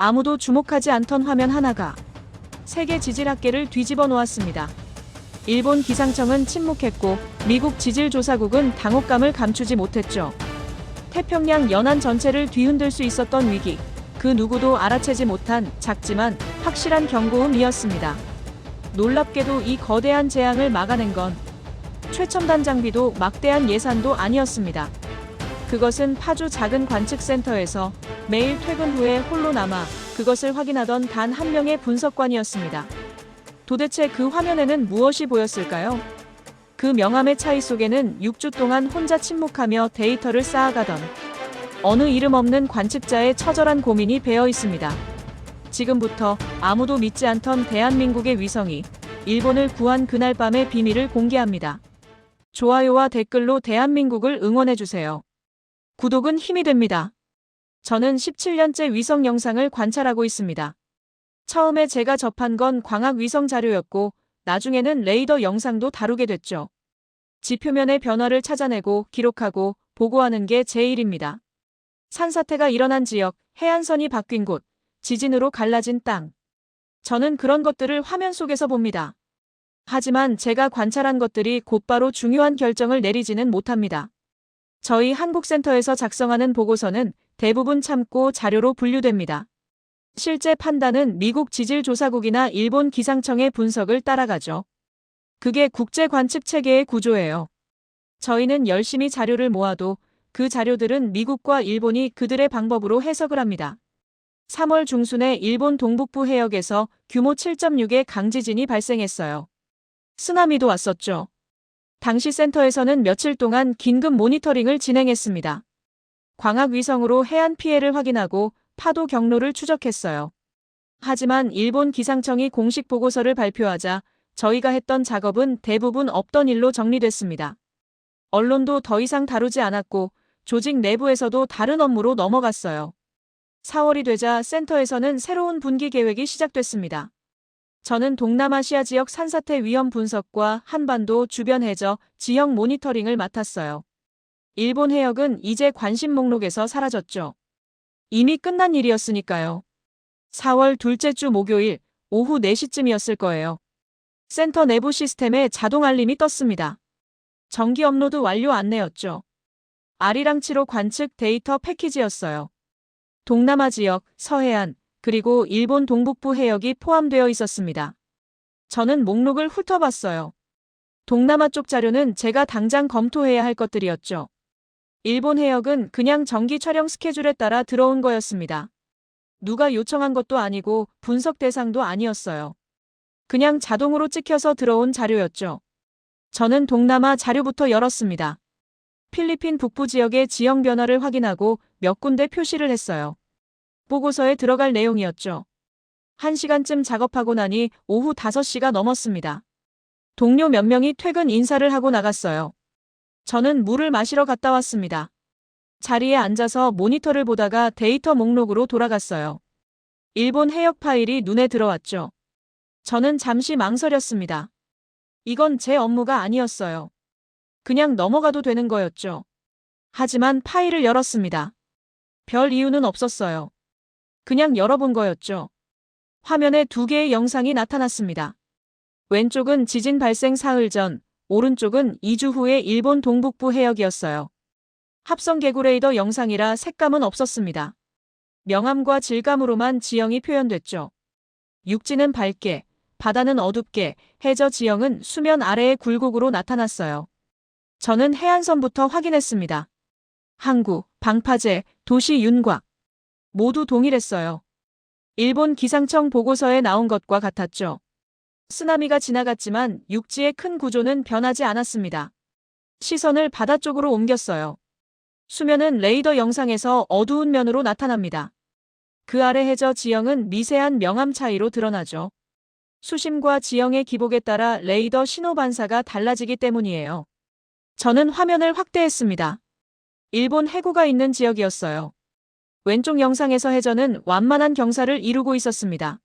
아무도 주목하지 않던 화면 하나가 세계 지질학계를 뒤집어 놓았습니다. 일본 기상청은 침묵했고 미국 지질조사국은 당혹감을 감추지 못했죠. 태평양 연안 전체를 뒤흔들 수 있었던 위기, 그 누구도 알아채지 못한 작지만 확실한 경고음이었습니다. 놀랍게도 이 거대한 재앙을 막아낸 건 최첨단 장비도 막대한 예산도 아니었습니다. 그것은 파주 작은 관측센터에서 매일 퇴근 후에 홀로 남아 그것을 확인하던 단 한 명의 분석관이었습니다. 도대체 그 화면에는 무엇이 보였을까요? 그 명암의 차이 속에는 6주 동안 혼자 침묵하며 데이터를 쌓아가던 어느 이름 없는 관측자의 처절한 고민이 배어 있습니다. 지금부터 아무도 믿지 않던 대한민국의 위성이 일본을 구한 그날 밤의 비밀을 공개합니다. 좋아요와 댓글로 대한민국을 응원해주세요. 구독은 힘이 됩니다. 저는 17년째 위성 영상을 관찰하고 있습니다. 처음에 제가 접한 건 광학 위성 자료였고 나중에는 레이더 영상도 다루게 됐죠. 지표면의 변화를 찾아내고 기록하고 보고하는 게 제 일입니다. 산사태가 일어난 지역, 해안선이 바뀐 곳, 지진으로 갈라진 땅. 저는 그런 것들을 화면 속에서 봅니다. 하지만 제가 관찰한 것들이 곧바로 중요한 결정을 내리지는 못합니다. 저희 한국센터에서 작성하는 보고서는 대부분 참고 자료로 분류됩니다. 실제 판단은 미국 지질조사국이나 일본 기상청의 분석을 따라가죠. 그게 국제관측체계의 구조예요. 저희는 열심히 자료를 모아도 그 자료들은 미국과 일본이 그들의 방법으로 해석을 합니다. 3월 중순에 일본 동북부 해역에서 규모 7.6의 강지진이 발생했어요. 쓰나미도 왔었죠. 당시 센터에서는 며칠 동안 긴급 모니터링을 진행했습니다. 광학위성으로 해안 피해를 확인하고 파도 경로를 추적했어요. 하지만 일본 기상청이 공식 보고서를 발표하자 저희가 했던 작업은 대부분 없던 일로 정리됐습니다. 언론도 더 이상 다루지 않았고 조직 내부에서도 다른 업무로 넘어갔어요. 4월이 되자 센터에서는 새로운 분기 계획이 시작됐습니다. 저는 동남아시아 지역 산사태 위험 분석과 한반도 주변 해저 지형 모니터링을 맡았어요. 일본 해역은 이제 관심 목록에서 사라졌죠. 이미 끝난 일이었으니까요. 4월 둘째 주 목요일 오후 4시쯤이었을 거예요. 센터 내부 시스템에 자동 알림이 떴습니다. 정기 업로드 완료 안내였죠. 아리랑치로 관측 데이터 패키지였어요. 동남아 지역, 서해안, 그리고 일본 동북부 해역이 포함되어 있었습니다. 저는 목록을 훑어봤어요. 동남아 쪽 자료는 제가 당장 검토해야 할 것들이었죠. 일본 해역은 그냥 정기 촬영 스케줄에 따라 들어온 거였습니다. 누가 요청한 것도 아니고 분석 대상도 아니었어요. 그냥 자동으로 찍혀서 들어온 자료였죠. 저는 동남아 자료부터 열었습니다. 필리핀 북부 지역의 지형 변화를 확인하고 몇 군데 표시를 했어요. 보고서에 들어갈 내용이었죠. 1시간쯤 작업하고 나니 오후 5시가 넘었습니다. 동료 몇 명이 퇴근 인사를 하고 나갔어요. 저는 물을 마시러 갔다 왔습니다. 자리에 앉아서 모니터를 보다가 데이터 목록으로 돌아갔어요. 일본 해역 파일이 눈에 들어왔죠. 저는 잠시 망설였습니다. 이건 제 업무가 아니었어요. 그냥 넘어가도 되는 거였죠. 하지만 파일을 열었습니다. 별 이유는 없었어요. 그냥 열어본 거였죠. 화면에 2개의 영상이 나타났습니다. 왼쪽은 지진 발생 사흘 전, 오른쪽은 2주 후의 일본 동북부 해역이었어요. 합성 개구레이더 영상이라 색감은 없었습니다. 명암과 질감으로만 지형이 표현됐죠. 육지는 밝게, 바다는 어둡게, 해저 지형은 수면 아래의 굴곡으로 나타났어요. 저는 해안선부터 확인했습니다. 항구, 방파제, 도시 윤곽. 모두 동일했어요. 일본 기상청 보고서에 나온 것과 같았죠. 쓰나미가 지나갔지만 육지의 큰 구조는 변하지 않았습니다. 시선을 바다 쪽으로 옮겼어요. 수면은 레이더 영상에서 어두운 면으로 나타납니다. 그 아래 해저 지형은 미세한 명암 차이로 드러나죠. 수심과 지형의 기복에 따라 레이더 신호 반사가 달라지기 때문이에요. 저는 화면을 확대했습니다. 일본 해구가 있는 지역이었어요. 왼쪽 영상에서 해저는 완만한 경사를 이루고 있었습니다.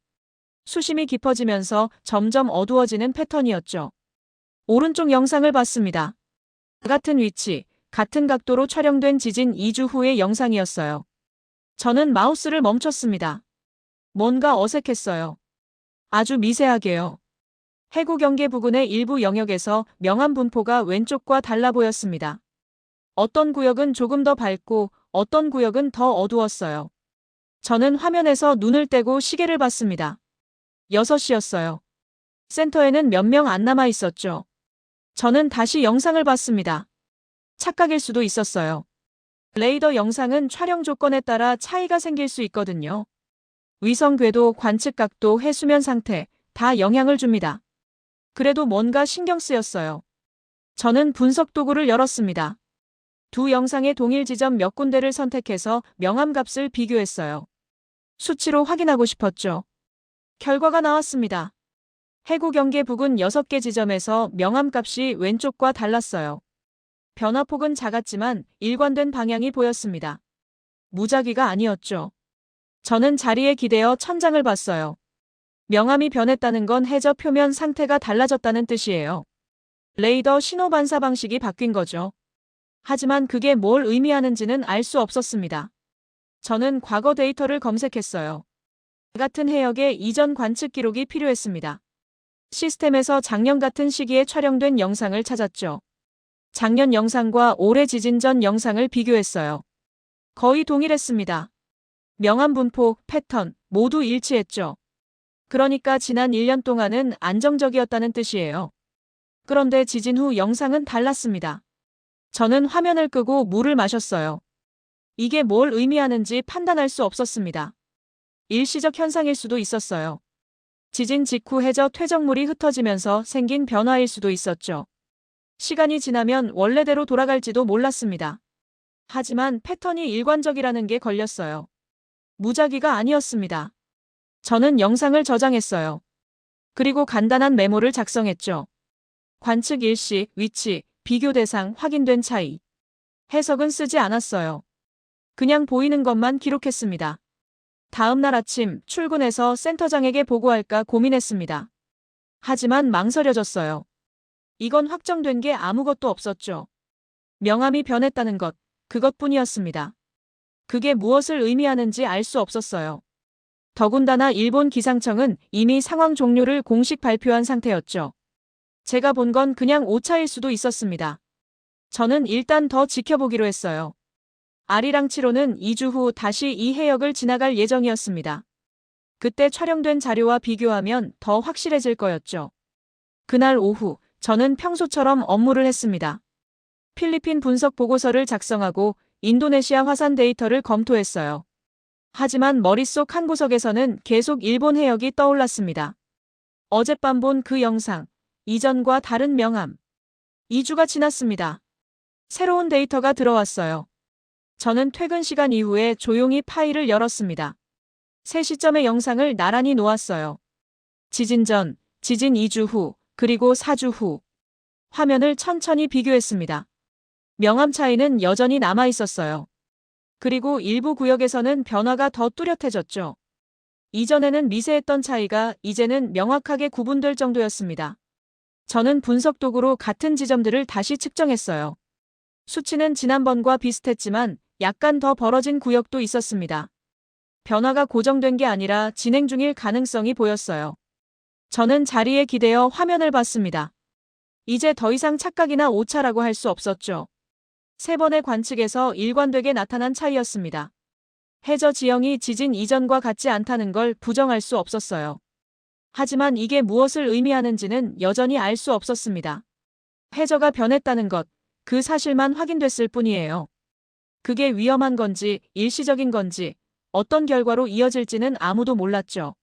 수심이 깊어지면서 점점 어두워지는 패턴이었죠. 오른쪽 영상을 봤습니다. 같은 위치, 같은 각도로 촬영된 지진 2주 후의 영상이었어요. 저는 마우스를 멈췄습니다. 뭔가 어색했어요. 아주 미세하게요. 해구 경계 부근의 일부 영역에서 명암 분포가 왼쪽과 달라 보였습니다. 어떤 구역은 조금 더 밝고 어떤 구역은 더 어두웠어요. 저는 화면에서 눈을 떼고 시계를 봤습니다. 6시였어요. 센터에는 몇 명 안 남아 있었죠. 저는 다시 영상을 봤습니다. 착각일 수도 있었어요. 레이더 영상은 촬영 조건에 따라 차이가 생길 수 있거든요. 위성 궤도, 관측 각도, 해수면 상태 다 영향을 줍니다. 그래도 뭔가 신경 쓰였어요. 저는 분석 도구를 열었습니다. 두 영상의 동일 지점 몇 군데를 선택해서 명암 값을 비교했어요. 수치로 확인하고 싶었죠. 결과가 나왔습니다. 해구 경계 부근 6개 지점에서 명암 값이 왼쪽과 달랐어요. 변화폭은 작았지만 일관된 방향이 보였습니다. 무작위가 아니었죠. 저는 자리에 기대어 천장을 봤어요. 명암이 변했다는 건 해저 표면 상태가 달라졌다는 뜻이에요. 레이더 신호 반사 방식이 바뀐 거죠. 하지만 그게 뭘 의미하는지는 알 수 없었습니다. 저는 과거 데이터를 검색했어요. 같은 해역의 이전 관측 기록이 필요했습니다. 시스템에서 작년 같은 시기에 촬영된 영상을 찾았죠. 작년 영상과 올해 지진 전 영상을 비교했어요. 거의 동일했습니다. 명암 분포, 패턴 모두 일치했죠. 그러니까 지난 1년 동안은 안정적이었다는 뜻이에요. 그런데 지진 후 영상은 달랐습니다. 저는 화면을 끄고 물을 마셨어요. 이게 뭘 의미하는지 판단할 수 없었습니다. 일시적 현상일 수도 있었어요. 지진 직후 해저 퇴적물이 흩어지면서 생긴 변화일 수도 있었죠. 시간이 지나면 원래대로 돌아갈지도 몰랐습니다. 하지만 패턴이 일관적이라는 게 걸렸어요. 무작위가 아니었습니다. 저는 영상을 저장했어요. 그리고 간단한 메모를 작성했죠. 관측 일시, 위치, 비교 대상, 확인된 차이. 해석은 쓰지 않았어요. 그냥 보이는 것만 기록했습니다. 다음 날 아침 출근해서 센터장에게 보고할까 고민했습니다. 하지만 망설여졌어요. 이건 확정된 게 아무것도 없었죠. 명암이 변했다는 것, 그것뿐이었습니다. 그게 무엇을 의미하는지 알 수 없었어요. 더군다나 일본 기상청은 이미 상황 종료를 공식 발표한 상태였죠. 제가 본 건 그냥 오차일 수도 있었습니다. 저는 일단 더 지켜보기로 했어요. 아리랑치로는 2주 후 다시 이 해역을 지나갈 예정이었습니다. 그때 촬영된 자료와 비교하면 더 확실해질 거였죠. 그날 오후, 저는 평소처럼 업무를 했습니다. 필리핀 분석 보고서를 작성하고 인도네시아 화산 데이터를 검토했어요. 하지만 머릿속 한 구석에서는 계속 일본 해역이 떠올랐습니다. 어젯밤 본 그 영상, 이전과 다른 명암. 2주가 지났습니다. 새로운 데이터가 들어왔어요. 저는 퇴근 시간 이후에 조용히 파일을 열었습니다. 세 시점의 영상을 나란히 놓았어요. 지진 전, 지진 2주 후, 그리고 4주 후. 화면을 천천히 비교했습니다. 명암 차이는 여전히 남아 있었어요. 그리고 일부 구역에서는 변화가 더 뚜렷해졌죠. 이전에는 미세했던 차이가 이제는 명확하게 구분될 정도였습니다. 저는 분석 도구로 같은 지점들을 다시 측정했어요. 수치는 지난번과 비슷했지만 약간 더 벌어진 구역도 있었습니다. 변화가 고정된 게 아니라 진행 중일 가능성이 보였어요. 저는 자리에 기대어 화면을 봤습니다. 이제 더 이상 착각이나 오차라고 할 수 없었죠. 3번의 관측에서 일관되게 나타난 차이였습니다. 해저 지형이 지진 이전과 같지 않다는 걸 부정할 수 없었어요. 하지만 이게 무엇을 의미하는지는 여전히 알 수 없었습니다. 해저가 변했다는 것, 그 사실만 확인됐을 뿐이에요. 그게 위험한 건지 일시적인 건지 어떤 결과로 이어질지는 아무도 몰랐죠.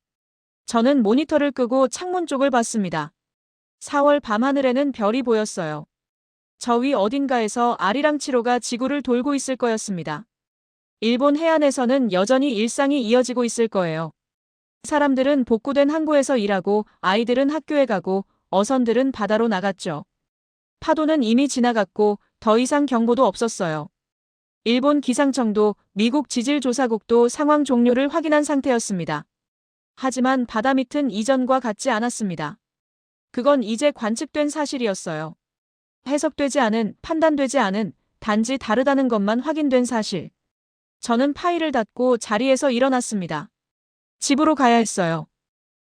저는 모니터를 끄고 창문 쪽을 봤습니다. 4월 밤하늘에는 별이 보였어요. 저 위 어딘가에서 아리랑치로가 지구를 돌고 있을 거였습니다. 일본 해안에서는 여전히 일상이 이어지고 있을 거예요. 사람들은 복구된 항구에서 일하고 아이들은 학교에 가고 어선들은 바다로 나갔죠. 파도는 이미 지나갔고 더 이상 경보도 없었어요. 일본 기상청도 미국 지질조사국도 상황 종료를 확인한 상태였습니다. 하지만 바다 밑은 이전과 같지 않았습니다. 그건 이제 관측된 사실이었어요. 해석되지 않은, 판단되지 않은, 단지 다르다는 것만 확인된 사실. 저는 파일을 닫고 자리에서 일어났습니다. 집으로 가야 했어요.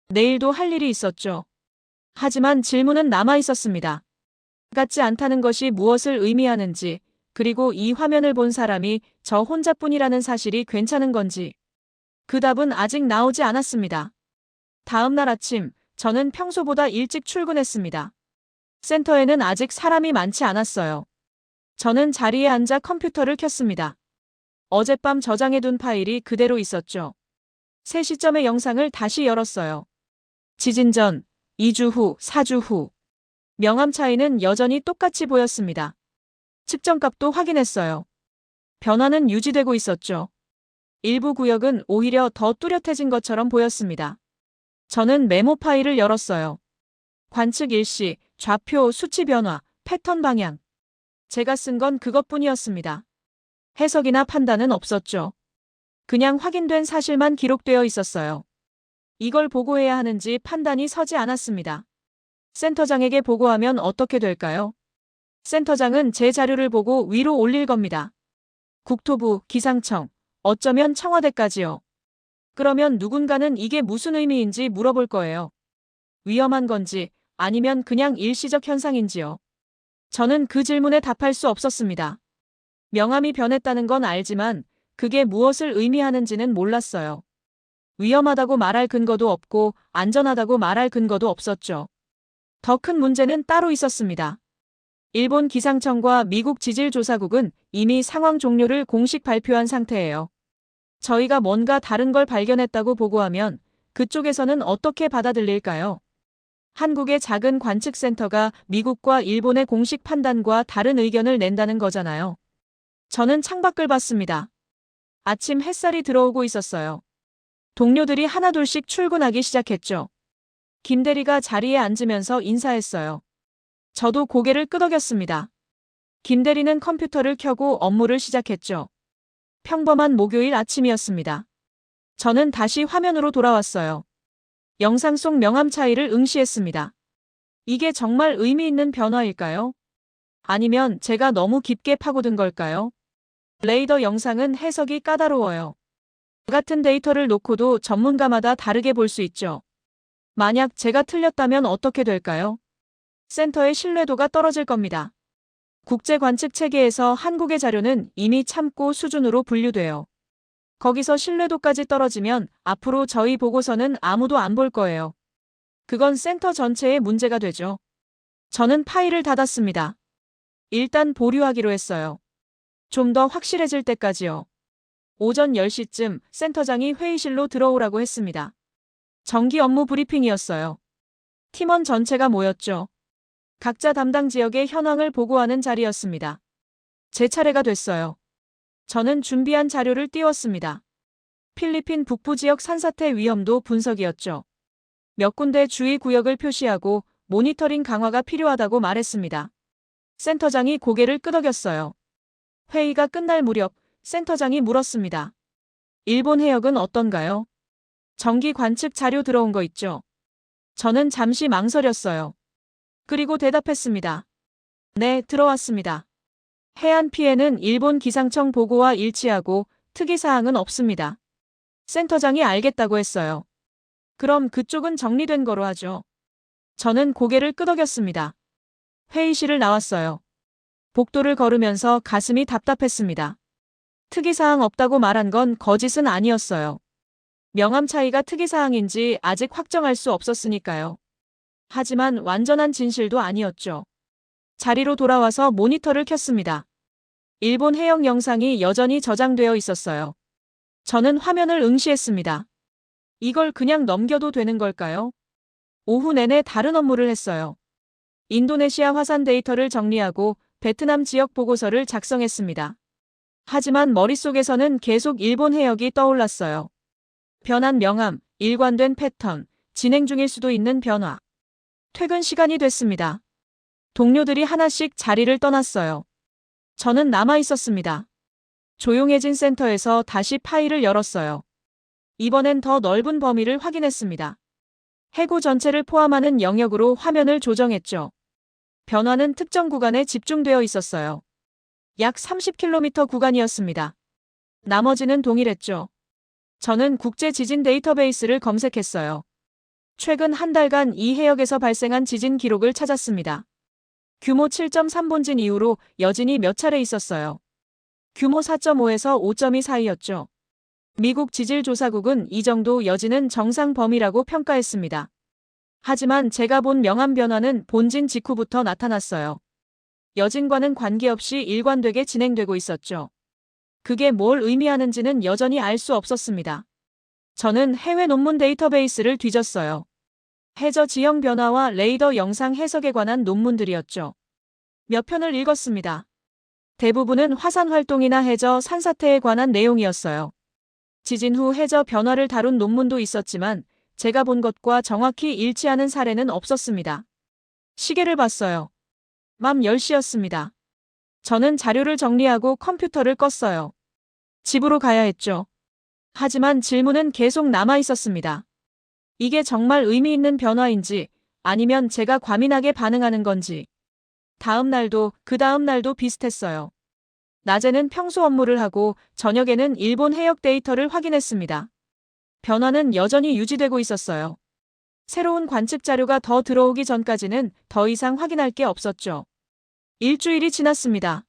내일도 할 일이 있었죠. 하지만 질문은 남아 있었습니다. 같지 않다는 것이 무엇을 의미하는지, 그리고 이 화면을 본 사람이 저 혼자뿐이라는 사실이 괜찮은 건지. 그 답은 아직 나오지 않았습니다. 다음 날 아침, 저는 평소보다 일찍 출근했습니다. 센터에는 아직 사람이 많지 않았어요. 저는 자리에 앉아 컴퓨터를 켰습니다. 어젯밤 저장해둔 파일이 그대로 있었죠. 3시점의 영상을 다시 열었어요. 지진 전, 2주 후, 4주 후. 명암 차이는 여전히 똑같이 보였습니다. 측정값도 확인했어요. 변화는 유지되고 있었죠. 일부 구역은 오히려 더 뚜렷해진 것처럼 보였습니다. 저는 메모 파일을 열었어요. 관측 일시, 좌표, 수치 변화, 패턴 방향. 제가 쓴 건 그것뿐이었습니다. 해석이나 판단은 없었죠. 그냥 확인된 사실만 기록되어 있었어요. 이걸 보고해야 하는지 판단이 서지 않았습니다. 센터장에게 보고하면 어떻게 될까요? 센터장은 제 자료를 보고 위로 올릴 겁니다. 국토부, 기상청, 어쩌면 청와대까지요. 그러면 누군가는 이게 무슨 의미인지 물어볼 거예요. 위험한 건지 아니면 그냥 일시적 현상인지요. 저는 그 질문에 답할 수 없었습니다. 명암이 변했다는 건 알지만 그게 무엇을 의미하는지는 몰랐어요. 위험하다고 말할 근거도 없고 안전하다고 말할 근거도 없었죠. 더 큰 문제는 따로 있었습니다. 일본 기상청과 미국 지질조사국은 이미 상황 종료를 공식 발표한 상태예요. 저희가 뭔가 다른 걸 발견했다고 보고하면 그쪽에서는 어떻게 받아들일까요? 한국의 작은 관측센터가 미국과 일본의 공식 판단과 다른 의견을 낸다는 거잖아요. 저는 창밖을 봤습니다. 아침 햇살이 들어오고 있었어요. 동료들이 하나둘씩 출근하기 시작했죠. 김 대리가 자리에 앉으면서 인사했어요. 저도 고개를 끄덕였습니다. 김 대리는 컴퓨터를 켜고 업무를 시작했죠. 평범한 목요일 아침이었습니다. 저는 다시 화면으로 돌아왔어요. 영상 속 명암 차이를 응시했습니다. 이게 정말 의미 있는 변화일까요? 아니면 제가 너무 깊게 파고든 걸까요? 레이더 영상은 해석이 까다로워요. 같은 데이터를 놓고도 전문가마다 다르게 볼 수 있죠. 만약 제가 틀렸다면 어떻게 될까요? 센터의 신뢰도가 떨어질 겁니다. 국제 관측 체계에서 한국의 자료는 이미 참고 수준으로 분류돼요. 거기서 신뢰도까지 떨어지면 앞으로 저희 보고서는 아무도 안 볼 거예요. 그건 센터 전체의 문제가 되죠. 저는 파일을 닫았습니다. 일단 보류하기로 했어요. 좀 더 확실해질 때까지요. 오전 10시쯤 센터장이 회의실로 들어오라고 했습니다. 정기 업무 브리핑이었어요. 팀원 전체가 모였죠. 각자 담당 지역의 현황을 보고하는 자리였습니다. 제 차례가 됐어요. 저는 준비한 자료를 띄웠습니다. 필리핀 북부 지역 산사태 위험도 분석이었죠. 몇 군데 주의 구역을 표시하고 모니터링 강화가 필요하다고 말했습니다. 센터장이 고개를 끄덕였어요. 회의가 끝날 무렵 센터장이 물었습니다. 일본 해역은 어떤가요? 정기 관측 자료 들어온 거 있죠? 저는 잠시 망설였어요. 그리고 대답했습니다. 네, 들어왔습니다. 해안 피해는 일본 기상청 보고와 일치하고 특이사항은 없습니다. 센터장이 알겠다고 했어요. 그럼 그쪽은 정리된 거로 하죠. 저는 고개를 끄덕였습니다. 회의실을 나왔어요. 복도를 걸으면서 가슴이 답답했습니다. 특이사항 없다고 말한 건 거짓은 아니었어요. 명암 차이가 특이사항인지 아직 확정할 수 없었으니까요. 하지만 완전한 진실도 아니었죠. 자리로 돌아와서 모니터를 켰습니다. 일본 해역 영상이 여전히 저장되어 있었어요. 저는 화면을 응시했습니다. 이걸 그냥 넘겨도 되는 걸까요? 오후 내내 다른 업무를 했어요. 인도네시아 화산 데이터를 정리하고 베트남 지역 보고서를 작성했습니다. 하지만 머릿속에서는 계속 일본 해역이 떠올랐어요. 변한 명암, 일관된 패턴, 진행 중일 수도 있는 변화. 퇴근 시간이 됐습니다. 동료들이 하나씩 자리를 떠났어요. 저는 남아 있었습니다. 조용해진 센터에서 다시 파일을 열었어요. 이번엔 더 넓은 범위를 확인했습니다. 해구 전체를 포함하는 영역으로 화면을 조정했죠. 변화는 특정 구간에 집중되어 있었어요. 약 30km 구간이었습니다. 나머지는 동일했죠. 저는 국제 지진 데이터베이스를 검색했어요. 최근 한 달간 이 해역에서 발생한 지진 기록을 찾았습니다. 규모 7.3 본진 이후로 여진이 몇 차례 있었어요. 규모 4.5에서 5.2 사이였죠. 미국 지질조사국은 이 정도 여진은 정상 범위라고 평가했습니다. 하지만 제가 본 명암 변화는 본진 직후부터 나타났어요. 여진과는 관계없이 일관되게 진행되고 있었죠. 그게 뭘 의미하는지는 여전히 알 수 없었습니다. 저는 해외 논문 데이터베이스를 뒤졌어요. 해저 지형 변화와 레이더 영상 해석에 관한 논문들이었죠. 몇 편을 읽었습니다. 대부분은 화산 활동이나 해저 산사태에 관한 내용이었어요. 지진 후 해저 변화를 다룬 논문도 있었지만 제가 본 것과 정확히 일치하는 사례는 없었습니다. 시계를 봤어요. 밤 10시였습니다. 저는 자료를 정리하고 컴퓨터를 껐어요. 집으로 가야 했죠. 하지만 질문은 계속 남아 있었습니다. 이게 정말 의미 있는 변화인지 아니면 제가 과민하게 반응하는 건지. 다음 날도 그 다음 날도 비슷했어요. 낮에는 평소 업무를 하고 저녁에는 일본 해역 데이터를 확인했습니다. 변화는 여전히 유지되고 있었어요. 새로운 관측 자료가 더 들어오기 전까지는 더 이상 확인할 게 없었죠. 일주일이 지났습니다.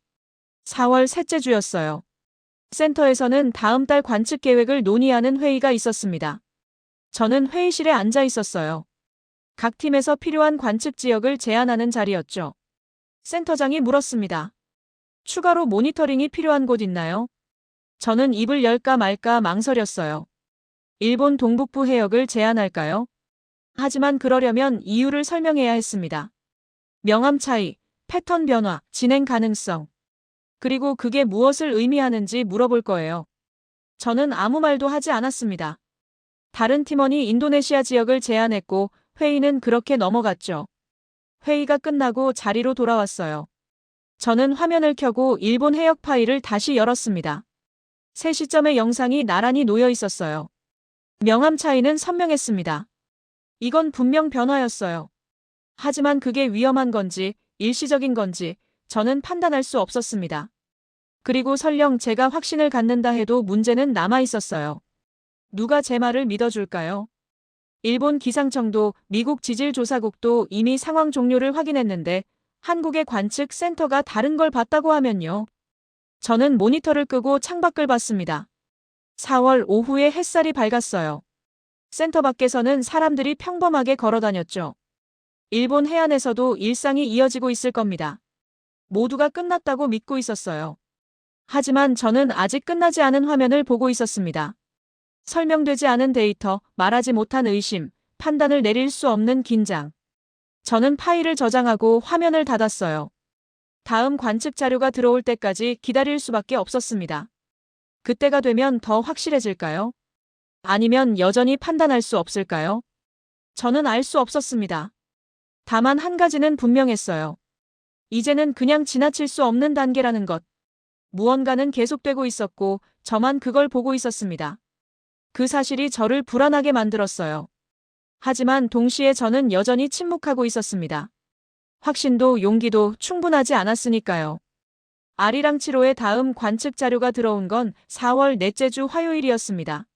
4월 셋째 주였어요. 센터에서는 다음 달 관측 계획을 논의하는 회의가 있었습니다. 저는 회의실에 앉아 있었어요. 각 팀에서 필요한 관측 지역을 제안하는 자리였죠. 센터장이 물었습니다. 추가로 모니터링이 필요한 곳 있나요? 저는 입을 열까 말까 망설였어요. 일본 동북부 해역을 제안할까요? 하지만 그러려면 이유를 설명해야 했습니다. 명암 차이, 패턴 변화, 진행 가능성. 그리고 그게 무엇을 의미하는지 물어볼 거예요. 저는 아무 말도 하지 않았습니다. 다른 팀원이 인도네시아 지역을 제안했고 회의는 그렇게 넘어갔죠. 회의가 끝나고 자리로 돌아왔어요. 저는 화면을 켜고 일본 해역 파일을 다시 열었습니다. 세 시점의 영상이 나란히 놓여 있었어요. 명암 차이는 선명했습니다. 이건 분명 변화였어요. 하지만 그게 위험한 건지 일시적인 건지 저는 판단할 수 없었습니다. 그리고 설령 제가 확신을 갖는다 해도 문제는 남아 있었어요. 누가 제 말을 믿어줄까요? 일본 기상청도 미국 지질조사국도 이미 상황 종료를 확인했는데 한국의 관측 센터가 다른 걸 봤다고 하면요. 저는 모니터를 끄고 창밖을 봤습니다. 4월 오후에 햇살이 밝았어요. 센터 밖에서는 사람들이 평범하게 걸어다녔죠. 일본 해안에서도 일상이 이어지고 있을 겁니다. 모두가 끝났다고 믿고 있었어요. 하지만 저는 아직 끝나지 않은 화면을 보고 있었습니다. 설명되지 않은 데이터, 말하지 못한 의심, 판단을 내릴 수 없는 긴장. 저는 파일을 저장하고 화면을 닫았어요. 다음 관측 자료가 들어올 때까지 기다릴 수밖에 없었습니다. 그때가 되면 더 확실해질까요? 아니면 여전히 판단할 수 없을까요? 저는 알 수 없었습니다. 다만 한 가지는 분명했어요. 이제는 그냥 지나칠 수 없는 단계라는 것. 무언가는 계속되고 있었고 저만 그걸 보고 있었습니다. 그 사실이 저를 불안하게 만들었어요. 하지만 동시에 저는 여전히 침묵하고 있었습니다. 확신도 용기도 충분하지 않았으니까요. 아리랑 7호의 다음 관측 자료가 들어온 건 4월 넷째 주 화요일이었습니다.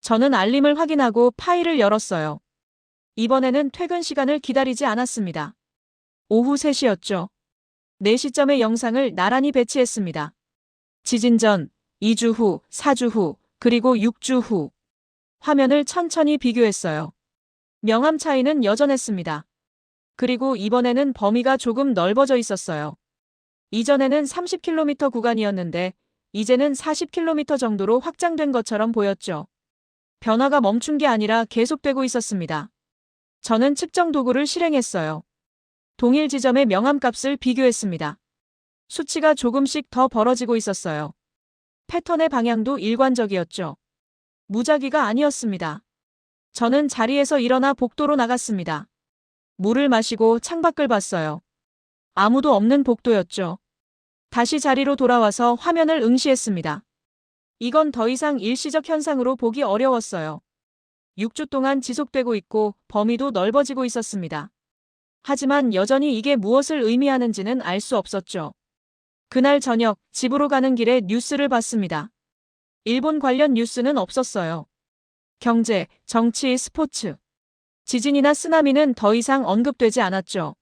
저는 알림을 확인하고 파일을 열었어요. 이번에는 퇴근 시간을 기다리지 않았습니다. 오후 3시였죠. 4시점의 영상을 나란히 배치했습니다. 지진 전, 2주 후, 4주 후, 그리고 6주 후. 화면을 천천히 비교했어요. 명암 차이는 여전했습니다. 그리고 이번에는 범위가 조금 넓어져 있었어요. 이전에는 30km 구간이었는데 이제는 40km 정도로 확장된 것처럼 보였죠. 변화가 멈춘 게 아니라 계속되고 있었습니다. 저는 측정 도구를 실행했어요. 동일 지점의 명암값을 비교했습니다. 수치가 조금씩 더 벌어지고 있었어요. 패턴의 방향도 일관적이었죠. 무작위가 아니었습니다. 저는 자리에서 일어나 복도로 나갔습니다. 물을 마시고 창밖을 봤어요. 아무도 없는 복도였죠. 다시 자리로 돌아와서 화면을 응시했습니다. 이건 더 이상 일시적 현상으로 보기 어려웠어요. 6주 동안 지속되고 있고 범위도 넓어지고 있었습니다. 하지만 여전히 이게 무엇을 의미하는지는 알 수 없었죠. 그날 저녁 집으로 가는 길에 뉴스를 봤습니다. 일본 관련 뉴스는 없었어요. 경제, 정치, 스포츠, 지진이나 쓰나미는 더 이상 언급되지 않았죠.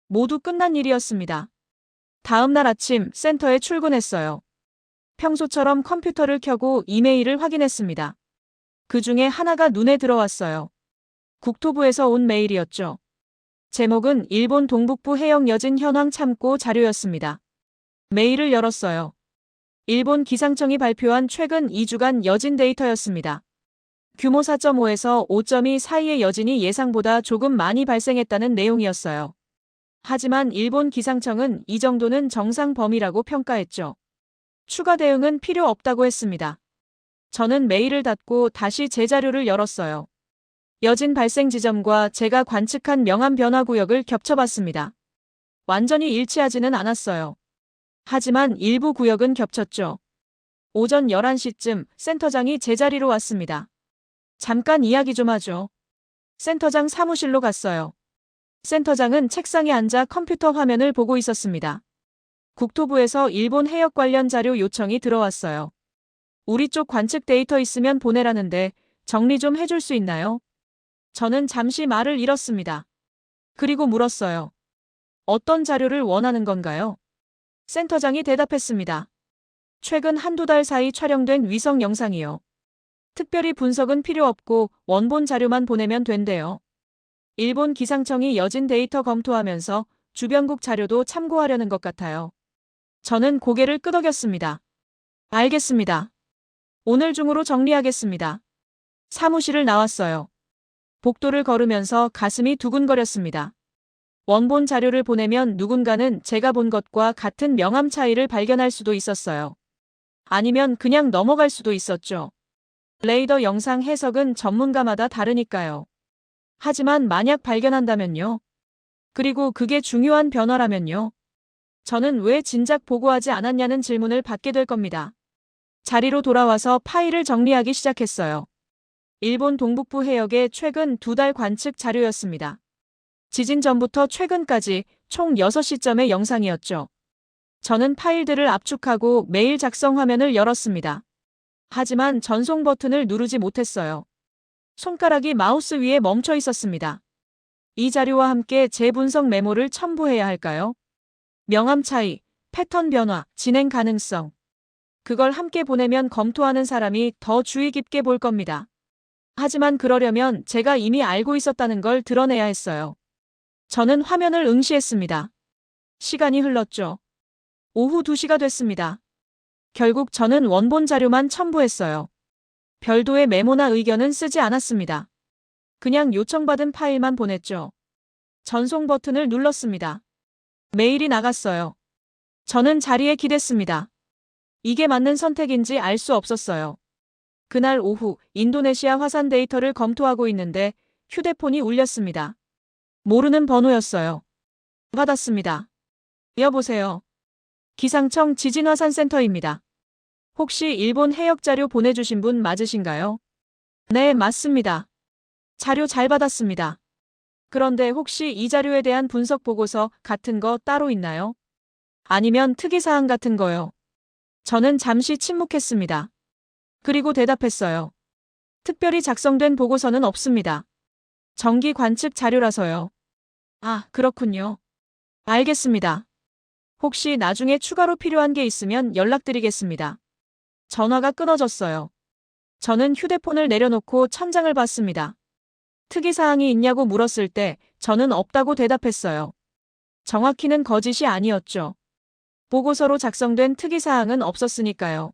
모두 끝난 일이었습니다. 다음 날 아침 센터에 출근했어요. 평소처럼 컴퓨터를 켜고 이메일을 확인했습니다. 그 중에 하나가 눈에 들어왔어요. 국토부에서 온 메일이었죠. 제목은 일본 동북부 해역 여진 현황 참고 자료였습니다. 메일을 열었어요. 일본 기상청이 발표한 최근 2주간 여진 데이터였습니다. 규모 4.5에서 5.2 사이의 여진이 예상보다 조금 많이 발생했다는 내용이었어요. 하지만 일본 기상청은 이 정도는 정상 범위라고 평가했죠. 추가 대응은 필요 없다고 했습니다. 저는 메일을 닫고 다시 제 자료를 열었어요. 여진 발생 지점과 제가 관측한 명암 변화 구역을 겹쳐봤습니다. 완전히 일치하지는 않았어요. 하지만 일부 구역은 겹쳤죠. 오전 11시쯤 센터장이 제 자리로 왔습니다. 잠깐 이야기 좀 하죠. 센터장 사무실로 갔어요. 센터장은 책상에 앉아 컴퓨터 화면을 보고 있었습니다. 국토부에서 일본 해역 관련 자료 요청이 들어왔어요. 우리 쪽 관측 데이터 있으면 보내라는데 정리 좀 해줄 수 있나요? 저는 잠시 말을 잃었습니다. 그리고 물었어요. 어떤 자료를 원하는 건가요? 센터장이 대답했습니다. 최근 한두 달 사이 촬영된 위성 영상이요. 특별히 분석은 필요 없고 원본 자료만 보내면 된대요. 일본 기상청이 여진 데이터 검토하면서 주변국 자료도 참고하려는 것 같아요. 저는 고개를 끄덕였습니다. 알겠습니다. 오늘 중으로 정리하겠습니다. 사무실을 나왔어요. 복도를 걸으면서 가슴이 두근거렸습니다. 원본 자료를 보내면 누군가는 제가 본 것과 같은 명암 차이를 발견할 수도 있었어요. 아니면 그냥 넘어갈 수도 있었죠. 레이더 영상 해석은 전문가마다 다르니까요. 하지만 만약 발견한다면요? 그리고 그게 중요한 변화라면요? 저는 왜 진작 보고하지 않았냐는 질문을 받게 될 겁니다. 자리로 돌아와서 파일을 정리하기 시작했어요. 일본 동북부 해역의 최근 2달 관측 자료였습니다. 지진 전부터 최근까지 총 6시점의 영상이었죠. 저는 파일들을 압축하고 메일 작성 화면을 열었습니다. 하지만 전송 버튼을 누르지 못했어요. 손가락이 마우스 위에 멈춰 있었습니다. 이 자료와 함께 재분석 메모를 첨부해야 할까요? 명암 차이, 패턴 변화, 진행 가능성. 그걸 함께 보내면 검토하는 사람이 더 주의 깊게 볼 겁니다. 하지만 그러려면 제가 이미 알고 있었다는 걸 드러내야 했어요. 저는 화면을 응시했습니다. 시간이 흘렀죠. 오후 2시가 됐습니다. 결국 저는 원본 자료만 첨부했어요. 별도의 메모나 의견은 쓰지 않았습니다. 그냥 요청받은 파일만 보냈죠. 전송 버튼을 눌렀습니다. 메일이 나갔어요. 저는 자리에 기댔습니다. 이게 맞는 선택인지 알 수 없었어요. 그날 오후 인도네시아 화산 데이터를 검토하고 있는데 휴대폰이 울렸습니다. 모르는 번호였어요. 받았습니다. 여보세요. 기상청 지진화산센터입니다. 혹시 일본 해역 자료 보내주신 분 맞으신가요? 네, 맞습니다. 자료 잘 받았습니다. 그런데 혹시 이 자료에 대한 분석 보고서 같은 거 따로 있나요? 아니면 특이사항 같은 거요? 저는 잠시 침묵했습니다. 그리고 대답했어요. 특별히 작성된 보고서는 없습니다. 정기 관측 자료라서요. 아, 그렇군요. 알겠습니다. 혹시 나중에 추가로 필요한 게 있으면 연락드리겠습니다. 전화가 끊어졌어요. 저는 휴대폰을 내려놓고 천장을 봤습니다. 특이사항이 있냐고 물었을 때 저는 없다고 대답했어요. 정확히는 거짓이 아니었죠. 보고서로 작성된 특이사항은 없었으니까요.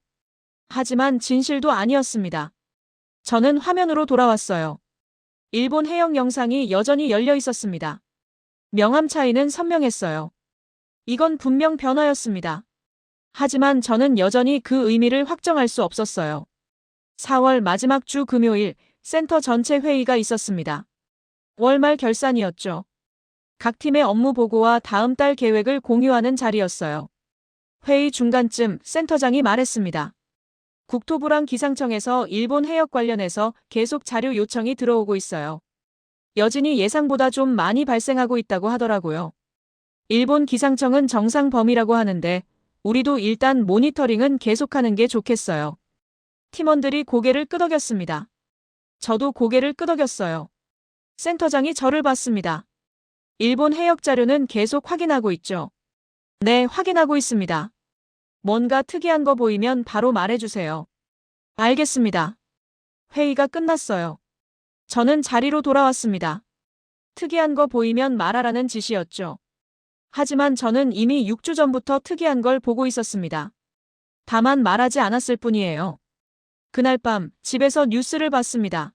하지만 진실도 아니었습니다. 저는 화면으로 돌아왔어요. 일본 해역 영상이 여전히 열려 있었습니다. 명암 차이는 선명했어요. 이건 분명 변화였습니다. 하지만 저는 여전히 그 의미를 확정할 수 없었어요. 4월 마지막 주 금요일 센터 전체 회의가 있었습니다. 월말 결산이었죠. 각 팀의 업무 보고와 다음 달 계획을 공유하는 자리였어요. 회의 중간쯤 센터장이 말했습니다. 국토부랑 기상청에서 일본 해역 관련해서 계속 자료 요청이 들어오고 있어요. 여진이 예상보다 좀 많이 발생하고 있다고 하더라고요. 일본 기상청은 정상 범위라고 하는데 우리도 일단 모니터링은 계속하는 게 좋겠어요. 팀원들이 고개를 끄덕였습니다. 저도 고개를 끄덕였어요. 센터장이 저를 봤습니다. 일본 해역 자료는 계속 확인하고 있죠. 네, 확인하고 있습니다. 뭔가 특이한 거 보이면 바로 말해주세요. 알겠습니다. 회의가 끝났어요. 저는 자리로 돌아왔습니다. 특이한 거 보이면 말하라는 지시였죠. 하지만 저는 이미 6주 전부터 특이한 걸 보고 있었습니다. 다만 말하지 않았을 뿐이에요. 그날 밤 집에서 뉴스를 봤습니다.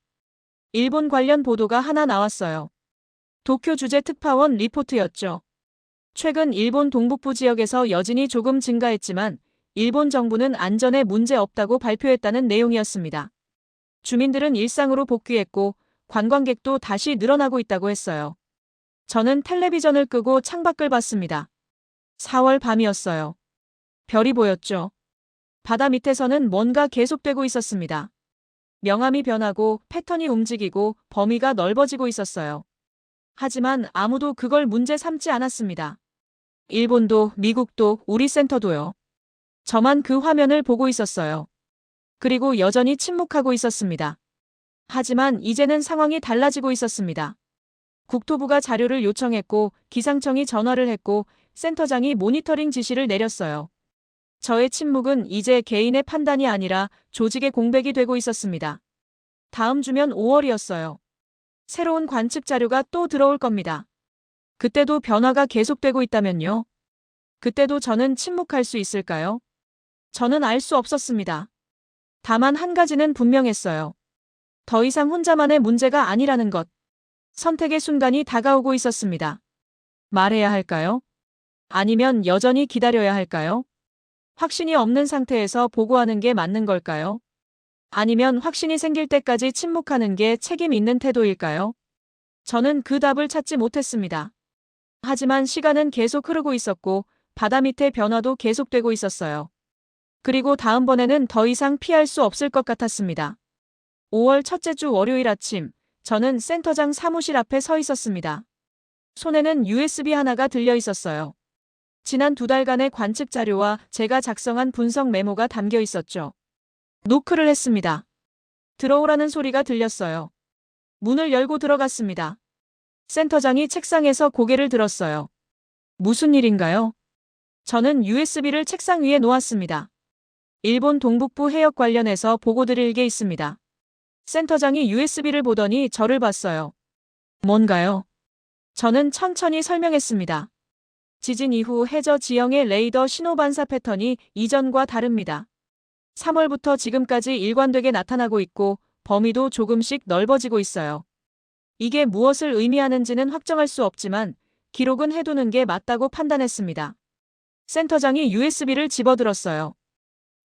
일본 관련 보도가 하나 나왔어요. 도쿄 주재 특파원 리포트였죠. 최근 일본 동북부 지역에서 여진이 조금 증가했지만 일본 정부는 안전에 문제 없다고 발표했다는 내용이었습니다. 주민들은 일상으로 복귀했고 관광객도 다시 늘어나고 있다고 했어요. 저는 텔레비전을 끄고 창밖을 봤습니다. 4월 밤이었어요. 별이 보였죠. 바다 밑에서는 뭔가 계속되고 있었습니다. 명암이 변하고 패턴이 움직이고 범위가 넓어지고 있었어요. 하지만 아무도 그걸 문제 삼지 않았습니다. 일본도 미국도 우리 센터도요. 저만 그 화면을 보고 있었어요. 그리고 여전히 침묵하고 있었습니다. 하지만 이제는 상황이 달라지고 있었습니다. 국토부가 자료를 요청했고 기상청이 전화를 했고 센터장이 모니터링 지시를 내렸어요. 저의 침묵은 이제 개인의 판단이 아니라 조직의 공백이 되고 있었습니다. 다음 주면 5월이었어요. 새로운 관측 자료가 또 들어올 겁니다. 그때도 변화가 계속되고 있다면요? 그때도 저는 침묵할 수 있을까요? 저는 알 수 없었습니다. 다만 한 가지는 분명했어요. 더 이상 혼자만의 문제가 아니라는 것. 선택의 순간이 다가오고 있었습니다. 말해야 할까요? 아니면 여전히 기다려야 할까요? 확신이 없는 상태에서 보고하는 게 맞는 걸까요? 아니면 확신이 생길 때까지 침묵하는 게 책임 있는 태도일까요? 저는 그 답을 찾지 못했습니다. 하지만 시간은 계속 흐르고 있었고 바다 밑의 변화도 계속되고 있었어요. 그리고 다음번에는 더 이상 피할 수 없을 것 같았습니다. 5월 첫째 주 월요일 아침, 저는 센터장 사무실 앞에 서 있었습니다. 손에는 USB 하나가 들려 있었어요. 지난 2달간의 관측 자료와 제가 작성한 분석 메모가 담겨 있었죠. 노크를 했습니다. 들어오라는 소리가 들렸어요. 문을 열고 들어갔습니다. 센터장이 책상에서 고개를 들었어요. 무슨 일인가요? 저는 USB를 책상 위에 놓았습니다. 일본 동북부 해역 관련해서 보고드릴 게 있습니다. 센터장이 USB를 보더니 저를 봤어요. 뭔가요? 저는 천천히 설명했습니다. 지진 이후 해저 지형의 레이더 신호 반사 패턴이 이전과 다릅니다. 3월부터 지금까지 일관되게 나타나고 있고 범위도 조금씩 넓어지고 있어요. 이게 무엇을 의미하는지는 확정할 수 없지만 기록은 해두는 게 맞다고 판단했습니다. 센터장이 USB를 집어들었어요.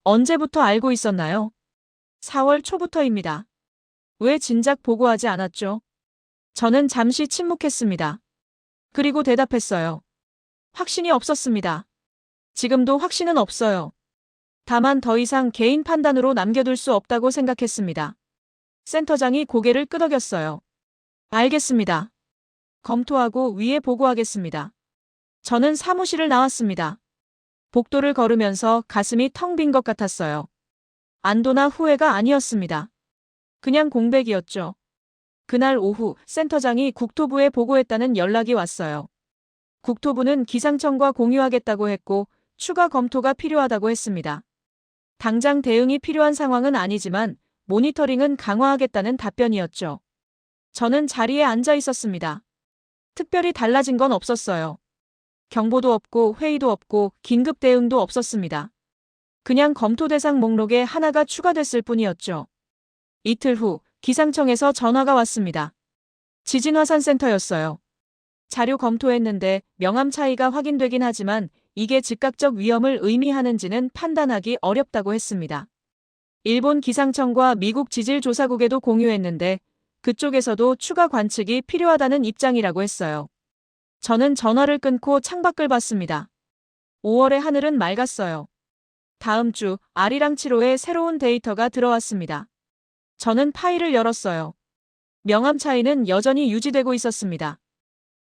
언제부터 알고 있었나요? 4월 초부터입니다. 왜 진작 보고하지 않았죠? 저는 잠시 침묵했습니다. 그리고 대답했어요. 확신이 없었습니다. 지금도 확신은 없어요. 다만 더 이상 개인 판단으로 남겨둘 수 없다고 생각했습니다. 센터장이 고개를 끄덕였어요. 알겠습니다. 검토하고 위에 보고하겠습니다. 저는 사무실을 나왔습니다. 복도를 걸으면서 가슴이 텅 빈 것 같았어요. 안도나 후회가 아니었습니다. 그냥 공백이었죠. 그날 오후 센터장이 국토부에 보고했다는 연락이 왔어요. 국토부는 기상청과 공유하겠다고 했고 추가 검토가 필요하다고 했습니다. 당장 대응이 필요한 상황은 아니지만 모니터링은 강화하겠다는 답변이었죠. 저는 자리에 앉아 있었습니다. 특별히 달라진 건 없었어요. 경보도 없고 회의도 없고 긴급 대응도 없었습니다. 그냥 검토 대상 목록에 하나가 추가됐을 뿐이었죠. 이틀 후 기상청에서 전화가 왔습니다. 지진화산센터였어요. 자료 검토했는데 명암 차이가 확인되긴 하지만 이게 즉각적 위험을 의미하는지는 판단하기 어렵다고 했습니다. 일본 기상청과 미국 지질조사국에도 공유했는데 그쪽에서도 추가 관측이 필요하다는 입장이라고 했어요. 저는 전화를 끊고 창밖을 봤습니다. 5월의 하늘은 맑았어요. 다음 주 아리랑 7호에 새로운 데이터가 들어왔습니다. 저는 파일을 열었어요. 명암 차이는 여전히 유지되고 있었습니다.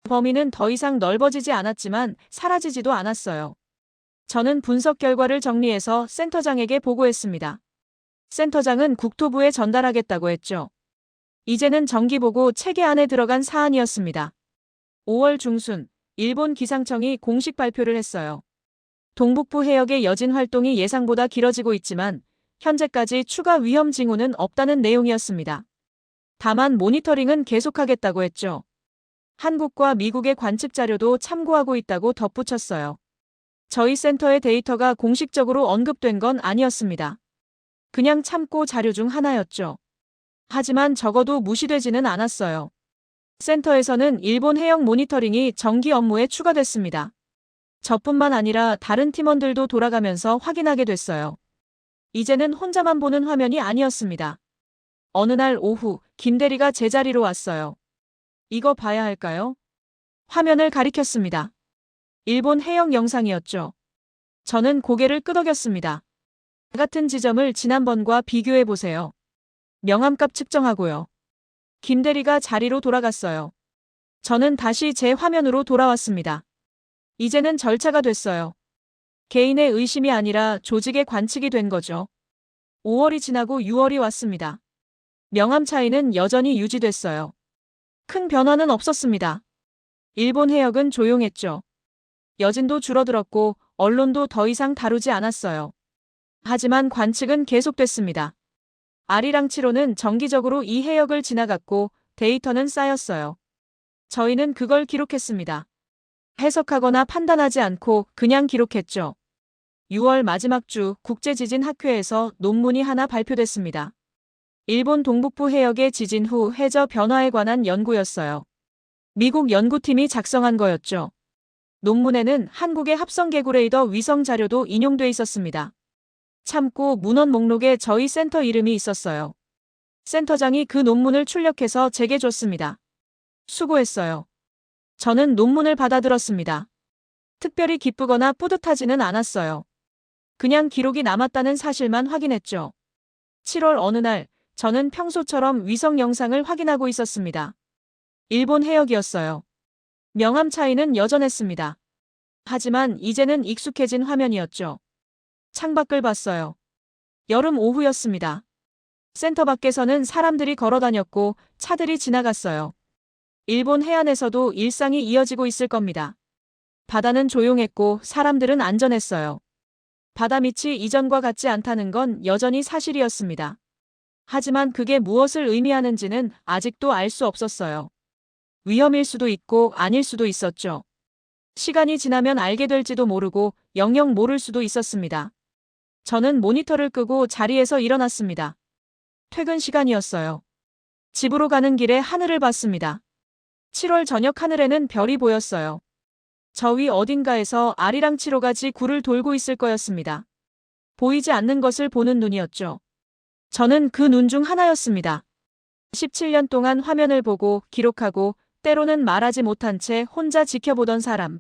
범위는 더 이상 넓어지지 않았지만 사라지지도 않았어요. 저는 분석 결과를 정리해서 센터장에게 보고했습니다. 센터장은 국토부에 전달하겠다고 했죠. 이제는 정기보고 체계 안에 들어간 사안이었습니다. 5월 중순, 일본 기상청이 공식 발표를 했어요. 동북부 해역의 여진 활동이 예상보다 길어지고 있지만 현재까지 추가 위험 징후는 없다는 내용이었습니다. 다만 모니터링은 계속하겠다고 했죠. 한국과 미국의 관측 자료도 참고하고 있다고 덧붙였어요. 저희 센터의 데이터가 공식적으로 언급된 건 아니었습니다. 그냥 참고 자료 중 하나였죠. 하지만 적어도 무시되지는 않았어요. 센터에서는 일본 해역 모니터링이 정기 업무에 추가됐습니다. 저뿐만 아니라 다른 팀원들도 돌아가면서 확인하게 됐어요. 이제는 혼자만 보는 화면이 아니었습니다. 어느 날 오후, 김 대리가 제자리로 왔어요. 이거 봐야 할까요? 화면을 가리켰습니다. 일본 해역 영상이었죠. 저는 고개를 끄덕였습니다. 같은 지점을 지난번과 비교해 보세요. 명암값 측정하고요. 김 대리가 자리로 돌아갔어요. 저는 다시 제 화면으로 돌아왔습니다. 이제는 절차가 됐어요. 개인의 의심이 아니라 조직의 관측이 된 거죠. 5월이 지나고 6월이 왔습니다. 명암 차이는 여전히 유지됐어요. 큰 변화는 없었습니다. 일본 해역은 조용했죠. 여진도 줄어들었고 언론도 더 이상 다루지 않았어요. 하지만 관측은 계속됐습니다. 아리랑치로는 정기적으로 이 해역을 지나갔고 데이터는 쌓였어요. 저희는 그걸 기록했습니다. 해석하거나 판단하지 않고 그냥 기록했죠. 6월 마지막 주 국제지진학회에서 논문이 하나 발표됐습니다. 일본 동북부 해역의 지진 후 해저 변화에 관한 연구였어요. 미국 연구팀이 작성한 거였죠. 논문에는 한국의 합성개구레이더 위성 자료도 인용돼 있었습니다. 참고 문헌 목록에 저희 센터 이름이 있었어요. 센터장이 그 논문을 출력해서 제게 줬습니다. 수고했어요. 저는 논문을 받아들었습니다. 특별히 기쁘거나 뿌듯하지는 않았어요. 그냥 기록이 남았다는 사실만 확인했죠. 7월 어느 날 저는 평소처럼 위성 영상을 확인하고 있었습니다. 일본 해역이었어요. 명암 차이는 여전했습니다. 하지만 이제는 익숙해진 화면이었죠. 창밖을 봤어요. 여름 오후였습니다. 센터 밖에서는 사람들이 걸어 다녔고 차들이 지나갔어요. 일본 해안에서도 일상이 이어지고 있을 겁니다. 바다는 조용했고 사람들은 안전했어요. 바다 밑이 이전과 같지 않다는 건 여전히 사실이었습니다. 하지만 그게 무엇을 의미하는지는 아직도 알 수 없었어요. 위험일 수도 있고 아닐 수도 있었죠. 시간이 지나면 알게 될지도 모르고 영영 모를 수도 있었습니다. 저는 모니터를 끄고 자리에서 일어났습니다. 퇴근 시간이었어요. 집으로 가는 길에 하늘을 봤습니다. 7월 저녁 하늘에는 별이 보였어요. 저 위 어딘가에서 아리랑치로가지 굴을 돌고 있을 거였습니다. 보이지 않는 것을 보는 눈이었죠. 저는 그 눈 중 하나였습니다. 17년 동안 화면을 보고 기록하고 때로는 말하지 못한 채 혼자 지켜보던 사람.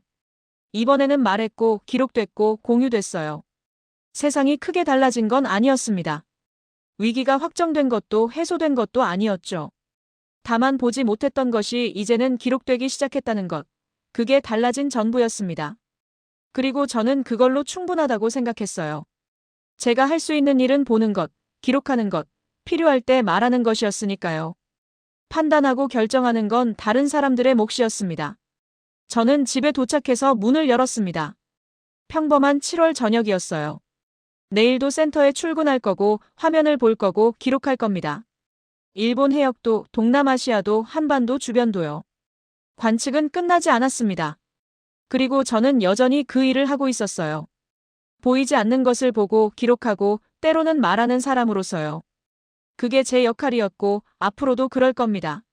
이번에는 말했고 기록됐고 공유됐어요. 세상이 크게 달라진 건 아니었습니다. 위기가 확정된 것도 해소된 것도 아니었죠. 다만 보지 못했던 것이 이제는 기록되기 시작했다는 것. 그게 달라진 전부였습니다. 그리고 저는 그걸로 충분하다고 생각했어요. 제가 할 수 있는 일은 보는 것, 기록하는 것, 필요할 때 말하는 것이었으니까요. 판단하고 결정하는 건 다른 사람들의 몫이었습니다. 저는 집에 도착해서 문을 열었습니다. 평범한 7월 저녁이었어요. 내일도 센터에 출근할 거고 화면을 볼 거고 기록할 겁니다. 일본 해역도 동남아시아도 한반도 주변도요. 관측은 끝나지 않았습니다. 그리고 저는 여전히 그 일을 하고 있었어요. 보이지 않는 것을 보고 기록하고 때로는 말하는 사람으로서요. 그게 제 역할이었고 앞으로도 그럴 겁니다.